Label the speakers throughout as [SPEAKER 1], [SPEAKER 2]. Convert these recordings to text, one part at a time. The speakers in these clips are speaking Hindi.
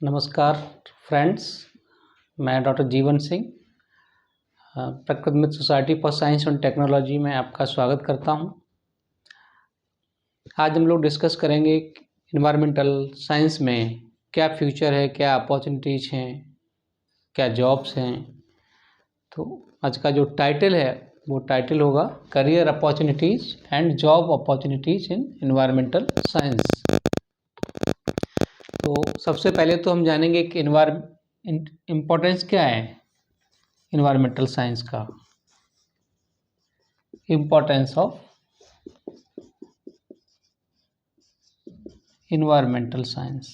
[SPEAKER 1] नमस्कार फ्रेंड्स, मैं doctor Jeevan Singh Prakriti Mitra society for science and technology में आपका स्वागत करता हूं। आज हम लोग डिस्कस करेंगे इन्वायरमेंटल साइंस में क्या फ्यूचर है, क्या अपॉर्चुनिटीज़ हैं, क्या जॉब्स हैं। तो आज का जो टाइटल है वो टाइटल होगा career opportunities and job opportunities in environmental science. तो सबसे पहले तो हम जानेंगे कि इम्पोर्टेंस क्या है इन्वायरमेंटल साइंस का। Importance of environmental science.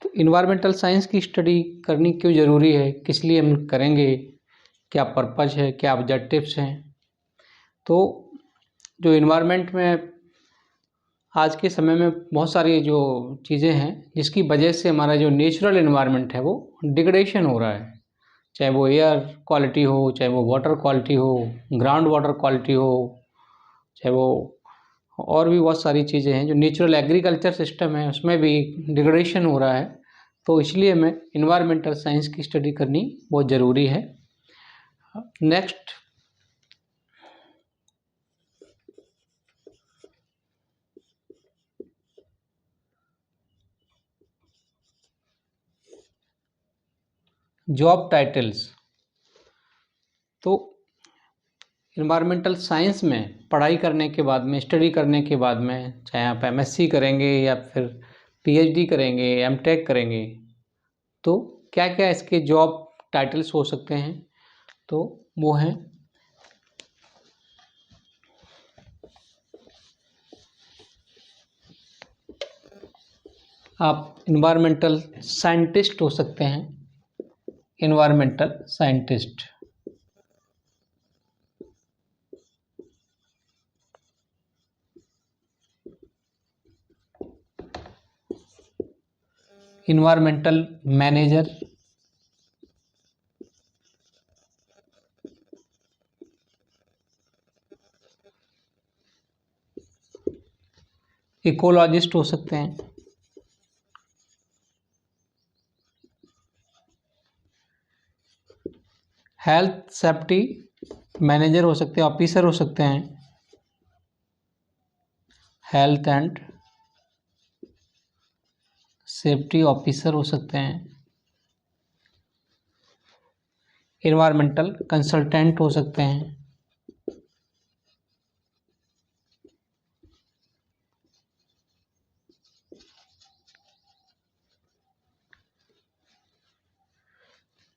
[SPEAKER 1] तो इन्वायरमेंटल साइंस की स्टडी करनी क्यों ज़रूरी है, किस लिए हम करेंगे, क्या पर्पज़ है, क्या ऑब्जेक्टिव्स हैं। तो जो इन्वायरमेंट में आज के समय में बहुत सारी जो चीज़ें हैं जिसकी वजह से हमारा जो नेचुरल इन्वायरमेंट है वो डिग्रेडेशन हो रहा है। चाहे वो एयर क्वालिटी हो, चाहे वो वाटर क्वालिटी हो, ग्राउंड वाटर क्वालिटी हो, चाहे वो और भी बहुत सारी चीज़ें हैं। जो नेचुरल एग्रीकल्चर सिस्टम है उसमें भी डिग्रेडेशन हो रहा है। तो इसलिए हमें इन्वायरमेंटल साइंस की स्टडी करनी बहुत ज़रूरी है। Next, job titles. तो इन्वायरमेंटल साइंस में पढ़ाई करने के बाद में, स्टडी करने के बाद में, चाहे आप एमएससी करेंगे या फिर पीएचडी करेंगे, एमटेक करेंगे, तो क्या क्या इसके जॉब टाइटल्स हो सकते हैं। तो वो हैं, आप इन्वायरमेंटल साइंटिस्ट हो सकते हैं। Environmental scientist, environmental manager, ecologist हो सकते हैं, हेल्थ सेफ्टी मैनेजर हो सकते हैं, ऑफिसर हो सकते हैं, हेल्थ एंड सेफ्टी ऑफिसर हो सकते हैं, इन्वायरमेंटल कंसल्टेंट हो सकते हैं,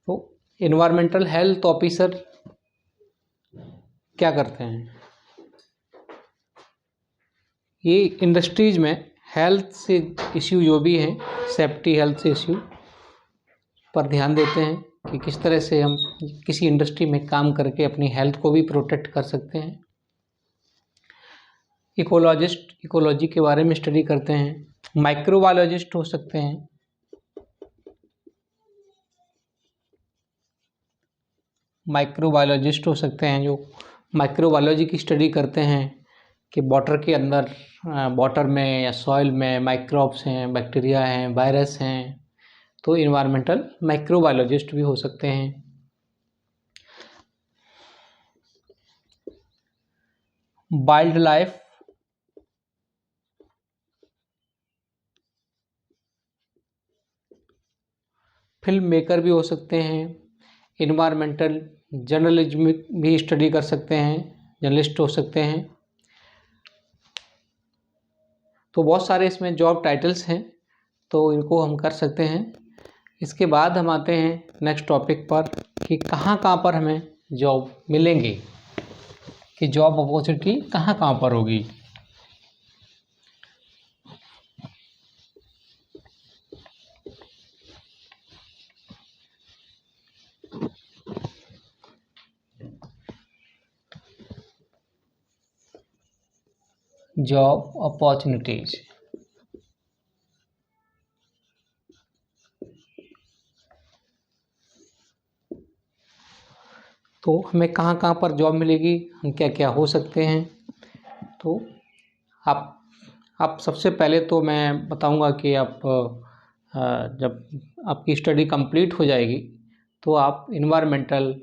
[SPEAKER 1] तो इन्वायरमेंटल हेल्थ ऑफिसर क्या करते हैं, ये इंडस्ट्रीज में हेल्थ से इश्यू जो भी हैं, सेफ्टी हेल्थ से इश्यू पर ध्यान देते हैं कि किस तरह से हम किसी इंडस्ट्री में काम करके अपनी हेल्थ को भी प्रोटेक्ट कर सकते हैं। इकोलॉजिस्ट इकोलॉजी के बारे में स्टडी करते हैं। माइक्रोबायोलॉजिस्ट हो सकते हैं, माइक्रोबायोलॉजिस्ट हो सकते हैं जो माइक्रोबायोलॉजी की स्टडी करते हैं कि वाटर के अंदर, वाटर में या सॉइल में माइक्रोब्स हैं, बैक्टीरिया हैं, वायरस हैं। तो इन्वायरमेंटल माइक्रोबायोलॉजिस्ट भी हो सकते हैं। वाइल्ड लाइफ फिल्म मेकर भी हो सकते हैं। इन्वायरमेंटल जर्नलिज्म भी स्टडी कर सकते हैं, जर्नलिस्ट हो सकते हैं। तो बहुत सारे इसमें जॉब टाइटल्स हैं, तो इनको हम कर सकते हैं। इसके बाद हम आते हैं नेक्स्ट टॉपिक पर कि कहाँ कहाँ पर हमें जॉब मिलेंगे, कि जॉब अपॉर्चुनिटी कहाँ कहाँ पर होगी। जॉब अपॉर्चुनिटीज, तो हमें कहाँ कहाँ पर जॉब मिलेगी, हम क्या क्या हो सकते हैं। तो आप आप सबसे पहले तो मैं बताऊंगा कि आप जब आपकी स्टडी कंप्लीट हो जाएगी तो आप इन्वायरमेंटल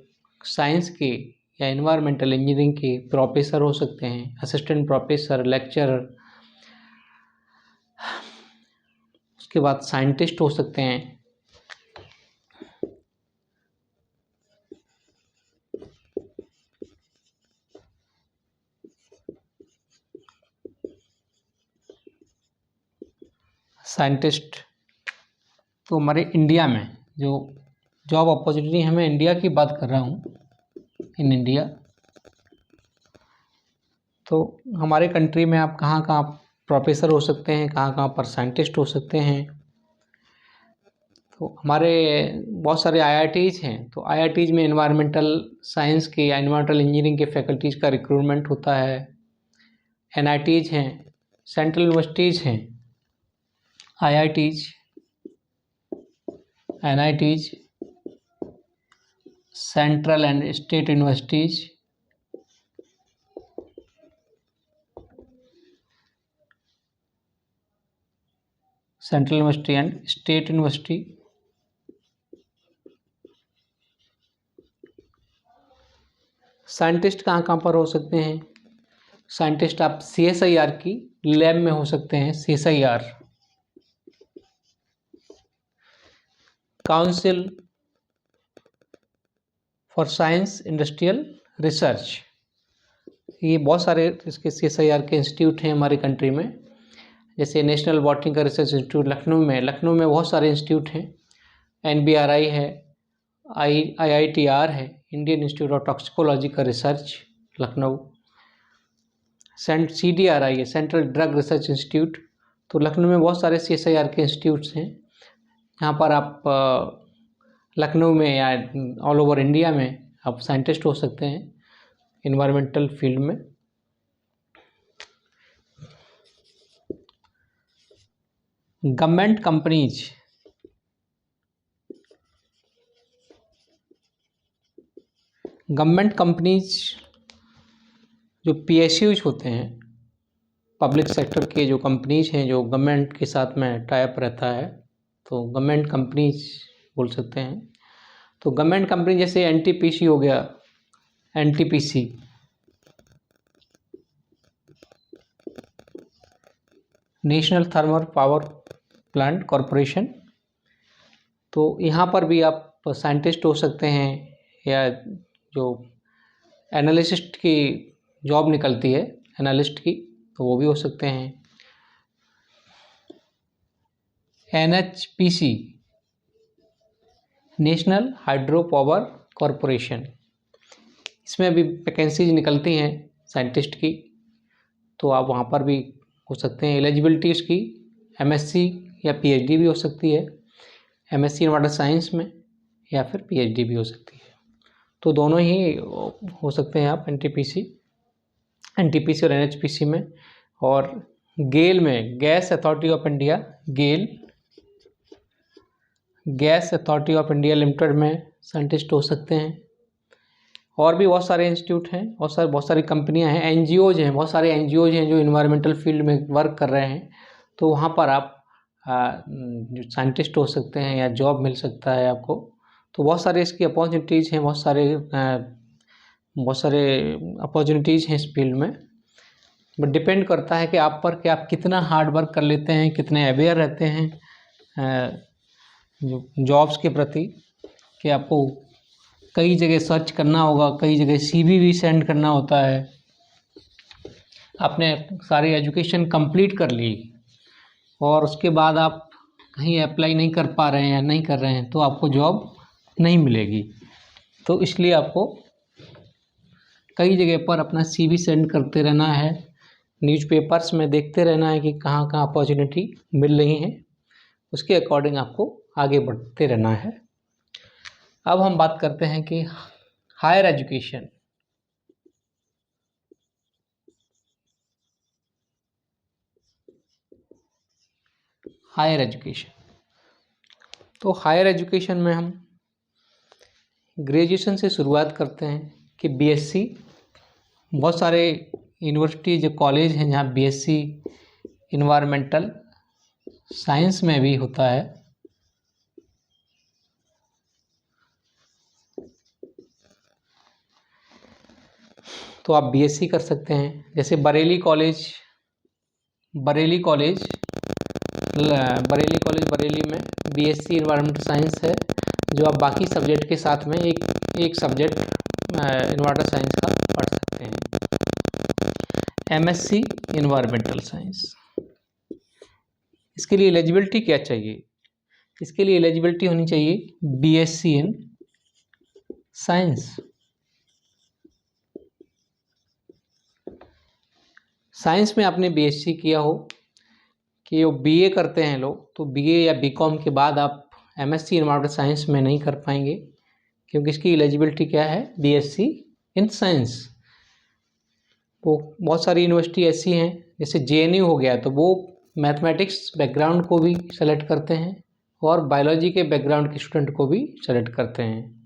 [SPEAKER 1] साइंस के या इन्वायरमेंटल इंजीनियरिंग के प्रोफेसर हो सकते हैं, असिस्टेंट प्रोफेसर, लेक्चरर, उसके बाद साइंटिस्ट हो सकते हैं। साइंटिस्ट तो हमारे इंडिया में जो जॉब अपॉर्चुनिटी है, मैं इंडिया की बात कर रहा हूँ, इन इंडिया। तो हमारे कंट्री में आप कहाँ कहाँ प्रोफेसर हो सकते हैं, कहाँ कहाँ पर साइंटिस्ट हो सकते हैं। तो हमारे बहुत सारे आईआईटीज़ हैं, तो आईआईटीज़ में इन्वायरमेंटल साइंस के या इन्वायरमेंटल इंजीनियरिंग के फैकल्टीज़ का रिक्रूटमेंट होता है। एनआईटीज़ हैं, सेंट्रल यूनिवर्सिटीज़ हैं, IITs, NITs, central and state universities, central university and state university. Scientist कहाँ कहाँ पर हो सकते हैं? साइंटिस्ट आप CSIR की लैब में हो सकते हैं। CSIR, council for science industrial research, ये बहुत सारे इसके CSIR के इंस्टीट्यूट हैं हमारे कंट्री में। जैसे national botanical research institute Lucknow में बहुत सारे इंस्टीट्यूट हैं। NBRI है, IITR है, इंडियन इंस्टीट्यूट ऑफ टॉक्सिकोलॉजी का रिसर्च लखनऊ। CDRI है, सेंट्रल ड्रग रिसर्च इंस्टीट्यूट। तो लखनऊ में बहुत सारे CSIR के इंस्टीट्यूट्स हैं। यहाँ पर आप लखनऊ में या ऑल ओवर इंडिया में आप साइंटिस्ट हो सकते हैं इन्वायरमेंटल फील्ड में। गवर्नमेंट कंपनीज जो PSUs होते हैं, पब्लिक सेक्टर के जो कंपनीज हैं जो गवर्नमेंट के साथ में टाई अप रहता है, तो गवर्नमेंट कंपनीज बोल सकते हैं। तो गवर्नमेंट कंपनी जैसे NTPC हो गया, NTPC, national thermal power plant corporation. तो यहाँ पर भी आप साइंटिस्ट हो सकते हैं, या जो एनालिस्ट की जॉब निकलती है एनालिस्ट की, तो वो भी हो सकते हैं। NHPC, national hydro power corporation, इसमें भी वैकेंसीज निकलती हैं साइंटिस्ट की, तो आप वहाँ पर भी हो सकते हैं। एलिजिबिलिटी उसकी MSc या PhD भी हो सकती है, MSc इन वाटर साइंस में, या फिर PhD भी हो सकती है। तो दोनों ही हो सकते हैं आप NTPC और NHPC में। और गेल में, gas authority of India, GAIL, gas authority of India limited में साइंटिस्ट हो सकते हैं। और भी बहुत सारे इंस्टीट्यूट हैं, बहुत सारी कंपनियां हैं, NGOs हैं, बहुत सारे NGOs हैं जो इन्वायरमेंटल फील्ड में वर्क कर रहे हैं। तो वहाँ पर आप जो साइंटिस्ट हो सकते हैं या जॉब मिल सकता है आपको। तो बहुत सारे इसकी अपॉर्चुनिटीज़ हैं, बहुत सारे अपॉर्चुनिटीज़ हैं इस फील्ड में। बट डिपेंड करता है कि आप पर कि आप कितना हार्ड वर्क कर लेते हैं, कितने अवेयर रहते हैं जो जॉब्स के प्रति, कि आपको कई जगह सर्च करना होगा, कई जगह CV भी सेंड करना होता है। आपने सारी एजुकेशन कंप्लीट कर ली और उसके बाद आप कहीं अप्लाई नहीं कर पा रहे हैं, नहीं कर रहे हैं, तो आपको जॉब नहीं मिलेगी। तो इसलिए आपको कई जगह पर अपना CV सेंड करते रहना है, न्यूज़पेपर्स में देखते रहना है कि कहाँ कहाँ अपॉर्चुनिटी मिल रही हैं, उसके अकॉर्डिंग आपको आगे बढ़ते रहना है। अब हम बात करते हैं कि हायर एजुकेशन। हायर एजुकेशन, तो हायर एजुकेशन में हम ग्रेजुएशन से शुरुआत करते हैं कि BSc, बहुत सारे यूनिवर्सिटी जो कॉलेज हैं जहाँ BSc इन्वायरमेंटल साइंस में भी होता है। तो आप बीएससी कर सकते हैं। जैसे बरेली कॉलेज बरेली में बीएससी इन्वायरमेंटल साइंस है, जो आप बाकी सब्जेक्ट के साथ में एक सब्जेक्ट इन्वायरमेंटल साइंस का पढ़ सकते हैं। एमएससी इन्वायरमेंटल साइंस, इसके लिए एलिजिबिलिटी क्या चाहिए? इसके लिए एलिजिबिलिटी होनी चाहिए बीएससी इन साइंस। साइंस में आपने बीएससी किया हो, कि वो बीए करते हैं लोग, तो बीए या बीकॉम के बाद आप एमएससी इन्वायरमेंटल साइंस में नहीं कर पाएंगे, क्योंकि इसकी एलिजिबिलिटी क्या है? BSc in science. वो बहुत सारी यूनिवर्सिटी ऐसी हैं, जैसे जेएनयू हो गया, तो वो मैथमेटिक्स बैकग्राउंड को भी सेलेक्ट करते हैं और बायोलॉजी के बैकग्राउंड के स्टूडेंट को भी सेलेक्ट करते हैं।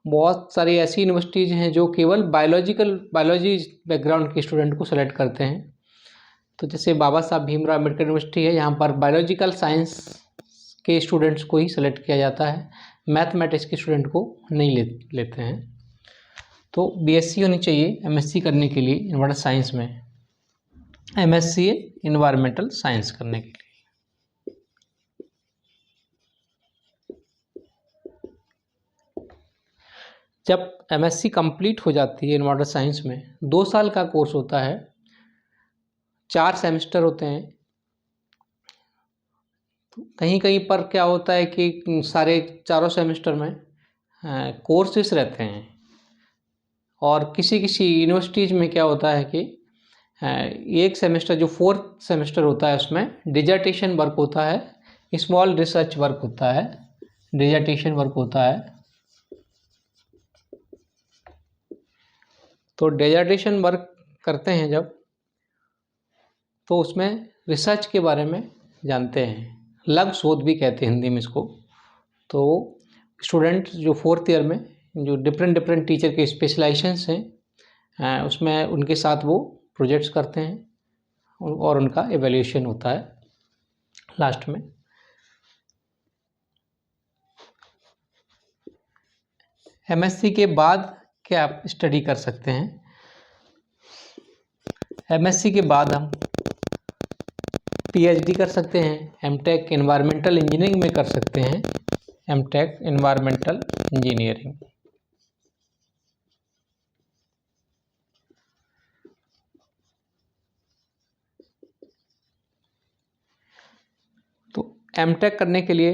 [SPEAKER 1] बहुत सारी ऐसी यूनिवर्सिटीज़ हैं जो केवल बायोलॉजी बैकग्राउंड के स्टूडेंट को सेलेक्ट करते हैं। तो जैसे बाबा साहब भीमराव अम्बेडकर यूनिवर्सिटी है, यहाँ पर बायोलॉजिकल साइंस के स्टूडेंट्स को ही सेलेक्ट किया जाता है, मैथमेटिक्स के स्टूडेंट को नहीं लेते हैं। तो बीएससी होनी चाहिए एमएससी करने के लिए इन्वायरमेंटल साइंस में, एमएससी इन्वायरमेंटल साइंस करने के लिए। जब एमएससी कंप्लीट हो जाती है इन्वायरमेंटल साइंस में, 2 साल का कोर्स होता है, 4 सेमेस्टर होते हैं। तो कहीं कहीं पर क्या होता है कि सारे चारों सेमेस्टर में कोर्सेस रहते हैं, और किसी किसी यूनिवर्सिटीज़ में क्या होता है कि एक सेमेस्टर, जो 4th सेमेस्टर होता है, उसमें डिजर्टेशन वर्क होता है, स्मॉल रिसर्च वर्क होता है, डिजर्टेशन वर्क होता है। तो डिजर्टेशन वर्क करते हैं जब, तो उसमें रिसर्च के बारे में जानते हैं, लघु शोध भी कहते हैं हिंदी में इसको। तो स्टूडेंट जो 4th ईयर में जो डिफरेंट टीचर के स्पेशलाइजेशंस हैं, उसमें उनके साथ वो प्रोजेक्ट्स करते हैं और उनका एवेल्यूशन होता है लास्ट में। एमएससी के बाद क्या आप स्टडी कर सकते हैं? एमएससी के बाद हम पीएचडी कर सकते हैं, एमटेक एनवायरमेंटल इंजीनियरिंग में कर सकते हैं, एमटेक एनवायरमेंटल इंजीनियरिंग। तो एमटेक करने के लिए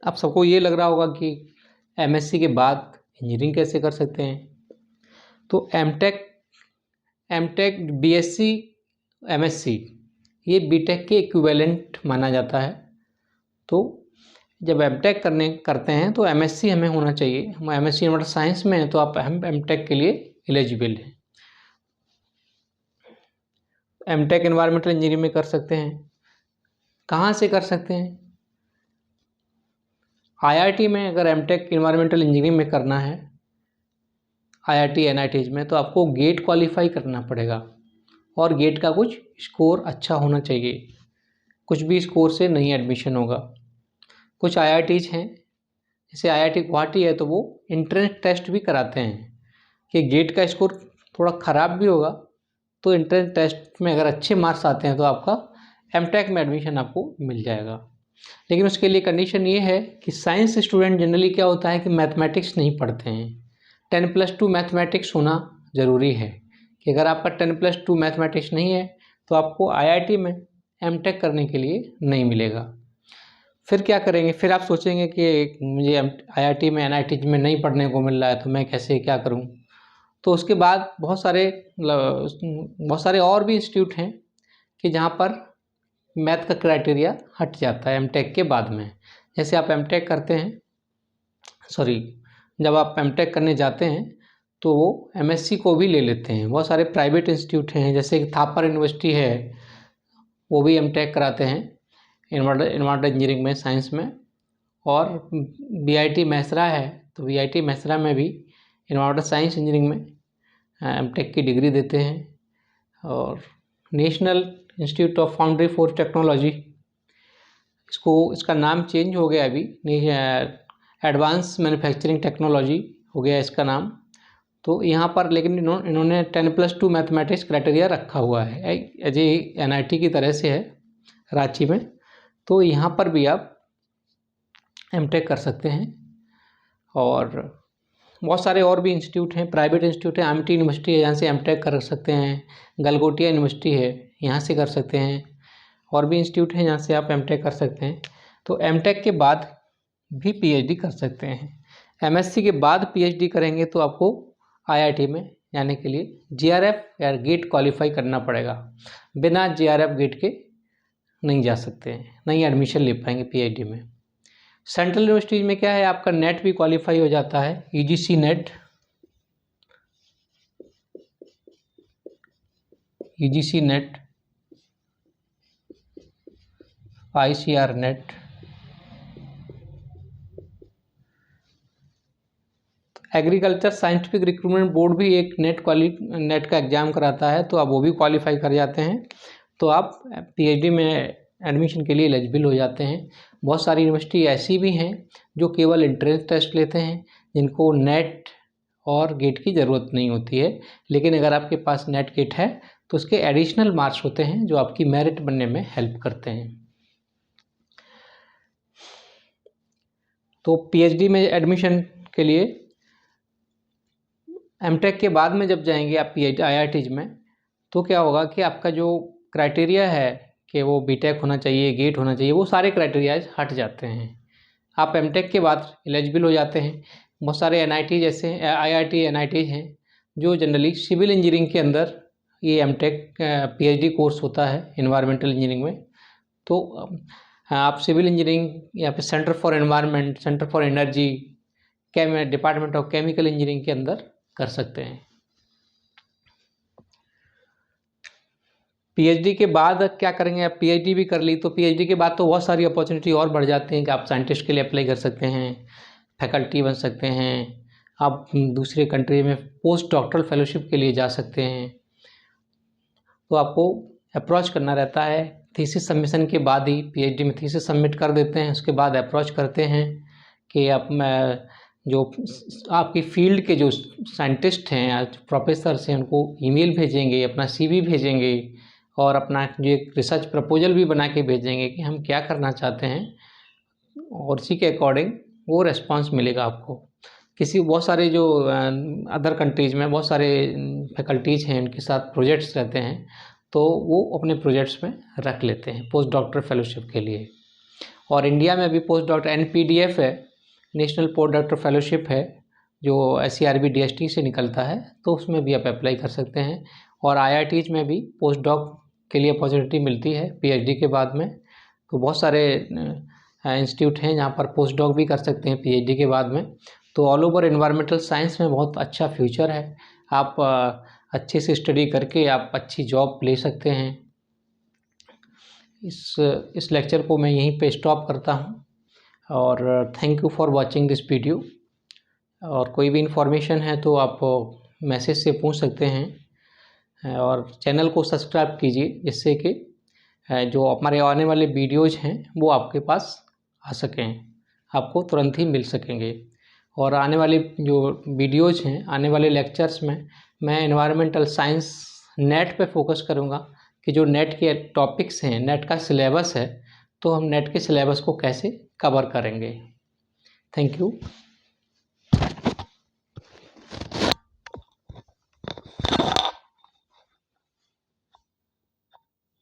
[SPEAKER 1] आप सबको ये लग रहा होगा कि एमएससी के बाद इंजीनियरिंग कैसे कर सकते हैं। तो एमटेक बीएससी एमएससी ये बीटेक के इक्विवेलेंट माना जाता है। तो जब एमटेक करते हैं तो एमएससी हमें होना चाहिए। हम एमएससी इन्वायरमेंटल साइंस में हैं, तो आप एमटेक के लिए एलिजिबल हैं। एमटेक एनवायरमेंटल इंजीनियरिंग में कर सकते हैं। कहाँ से कर सकते हैं? आईआईटी में अगर एमटेक एनवायरमेंटल इंजीनियरिंग में करना है, आईआईटी एनआईटीज में, तो आपको गेट क्वालिफाई करना पड़ेगा, और गेट का कुछ स्कोर अच्छा होना चाहिए। कुछ भी स्कोर से नहीं एडमिशन होगा। कुछ आईआईटीज हैं, जैसे आईआईटी गुवाहाटी है, तो वो एंट्रेंस टेस्ट भी कराते हैं कि गेट का स्कोर थोड़ा ख़राब भी होगा, तो एंट्रेंस टेस्ट में अगर अच्छे मार्क्स आते हैं तो आपका एमटेक में एडमिशन आपको मिल जाएगा। लेकिन उसके लिए कंडीशन ये है कि साइंस स्टूडेंट जनरली क्या होता है कि मैथमेटिक्स नहीं पढ़ते हैं। 10+2 मैथमेटिक्स होना ज़रूरी है, कि अगर आपका 10+2 मैथमेटिक्स नहीं है तो आपको आईआईटी में एमटेक करने के लिए नहीं मिलेगा। फिर क्या करेंगे? फिर आप सोचेंगे कि मुझे आईआईटी में एनआईटी में नहीं पढ़ने को मिल रहा है, तो मैं कैसे क्या करूं? तो उसके बाद बहुत सारे और भी इंस्टीट्यूट हैं कि जहां पर मैथ का क्राइटेरिया हट जाता है एमटेक के बाद में। जैसे आप एमटेक करते हैं, जब आप एमटेक करने जाते हैं तो वो एमएससी को भी ले लेते हैं। बहुत सारे प्राइवेट इंस्टीट्यूट हैं, जैसे कि थापर यूनिवर्सिटी है, वो भी एमटेक कराते हैं इन्वायरमेंटल इंजीनियरिंग में, साइंस में। और बीआईटी मैसरा है, तो बीआईटी मैसरा में भी इन्वायरमेंटल साइंस इंजीनियरिंग में एमटेक की डिग्री देते हैं। और national institute of foundry forge technology, इसका नाम चेंज हो गया अभी, नहीं एडवांस मैन्युफैक्चरिंग टेक्नोलॉजी हो गया इसका नाम। तो यहाँ पर लेकिन इन्होंने 10+2 मैथमेटिक्स क्राइटेरिया रखा हुआ है, एज ए NIT की तरह से है रांची में। तो यहाँ पर भी आप MTech कर सकते हैं। और बहुत सारे और भी इंस्टीट्यूट हैं, प्राइवेट इंस्टीट्यूट है, IMT यूनिवर्सिटी है, यहाँ से MTech कर सकते हैं। गलगोटिया यूनिवर्सिटी है, यहाँ से कर सकते हैं। और भी इंस्टीट्यूट हैं जहाँ से आप MTech कर सकते हैं। तो MTech के बाद भी PhD कर सकते हैं। MSc के बाद PhD करेंगे तो आपको IIT में जाने के लिए GRF या गेट क्वालिफाई करना पड़ेगा। बिना GRF गेट के नहीं जा सकते हैं, नहीं एडमिशन ले पाएंगे PhD में। सेंट्रल यूनिवर्सिटीज़ में क्या है, आपका नेट भी क्वालिफाई हो जाता है, UGC net, UGC net, ICR net. Agriculture scientific recruitment board भी एक नेट का एग्ज़ाम कराता है, तो आप वो भी क्वालिफाई कर जाते हैं तो आप PhD में एडमिशन के लिए एलिजिबल हो जाते हैं। बहुत सारी यूनिवर्सिटी ऐसी भी हैं जो केवल एंट्रेंस टेस्ट लेते हैं, जिनको नेट और गेट की ज़रूरत नहीं होती है। लेकिन अगर आपके पास नेट गेट है तो उसके एडिशनल मार्क्स होते हैं जो आपकी मेरिट बनने में हेल्प करते हैं। तो PhD में एडमिशन के लिए MTech के बाद में जब जाएंगे आप IITs में, तो क्या होगा कि आपका जो क्राइटेरिया है कि वो BTech होना चाहिए, गेट होना चाहिए, वो सारे क्राइटेरियाज हट जाते हैं। आप MTech के बाद एलिजिबल हो जाते हैं। बहुत सारे NIT जैसे IIT NIT हैं जो जनरली सिविल इंजीनियरिंग के अंदर ये MTech PhD कोर्स होता है इन्वायरमेंटल इंजीनियरिंग में। तो आप सिविल इंजीनियरिंग या फिर centre for environment, centre for energy, department of chemical engineering के अंदर कर सकते हैं। PhD के बाद क्या करेंगे, आप PhD भी कर ली तो PhD के बाद तो बहुत सारी अपॉर्चुनिटी और बढ़ जाती हैं कि आप साइंटिस्ट के लिए अप्लाई कर सकते हैं, फैकल्टी बन सकते हैं, आप दूसरे कंट्री में पोस्ट डॉक्टरल फेलोशिप के लिए जा सकते हैं। तो आपको अप्रोच करना रहता है थीसिस सबमिशन के बाद ही। PhD में थीसिस सबमिट कर देते हैं, उसके बाद अप्रोच करते हैं कि आप जो आपकी फील्ड के जो साइंटिस्ट हैं या प्रोफेसर्स हैं उनको ईमेल भेजेंगे, अपना CV भेजेंगे और अपना जो एक रिसर्च प्रपोजल भी बना के भेजेंगे कि हम क्या करना चाहते हैं, और उसी के अकॉर्डिंग वो रेस्पॉन्स मिलेगा आपको। बहुत सारे जो अदर कंट्रीज़ में बहुत सारे फैकल्टीज़ हैं, उनके साथ प्रोजेक्ट्स रहते हैं, तो वो अपने प्रोजेक्ट्स में रख लेते हैं पोस्ट डॉक्टर फेलोशिप के लिए। और इंडिया में भी पोस्ट डॉक्टर NPDF है, नेशनल पोस्ट डॉक्टर फेलोशिप है, जो SCRB DST से निकलता है, तो उसमें भी आप अप्लाई कर सकते हैं। और IITs में भी पोस्ट डॉक के लिए अपॉर्चुनिटी मिलती है PhD के बाद में। तो बहुत सारे इंस्टीट्यूट हैं जहाँ पर पोस्ट डॉक भी कर सकते हैं PhD के बाद में। तो ऑल ओवर एनवायरमेंटल साइंस में बहुत अच्छा फ्यूचर है। आप अच्छे से स्टडी करके आप अच्छी जॉब ले सकते हैं। इस लेक्चर को मैं यहीं पे स्टॉप करता हूँ और thank you for watching this video. और कोई भी इन्फॉर्मेशन है तो आप मैसेज से पूछ सकते हैं और चैनल को सब्सक्राइब कीजिए, जिससे कि जो हमारे आने वाले वीडियोज़ हैं वो आपके पास आ सकें, आपको तुरंत ही मिल सकेंगे। और आने वाले जो वीडियोज़ हैं, आने वाले लेक्चर्स में मैं एनवायरमेंटल साइंस नेट पे फोकस करूँगा कि जो नेट के टॉपिक्स हैं, नेट का सिलेबस है, तो हम नेट के सिलेबस को कैसे कवर करेंगे। Thank you.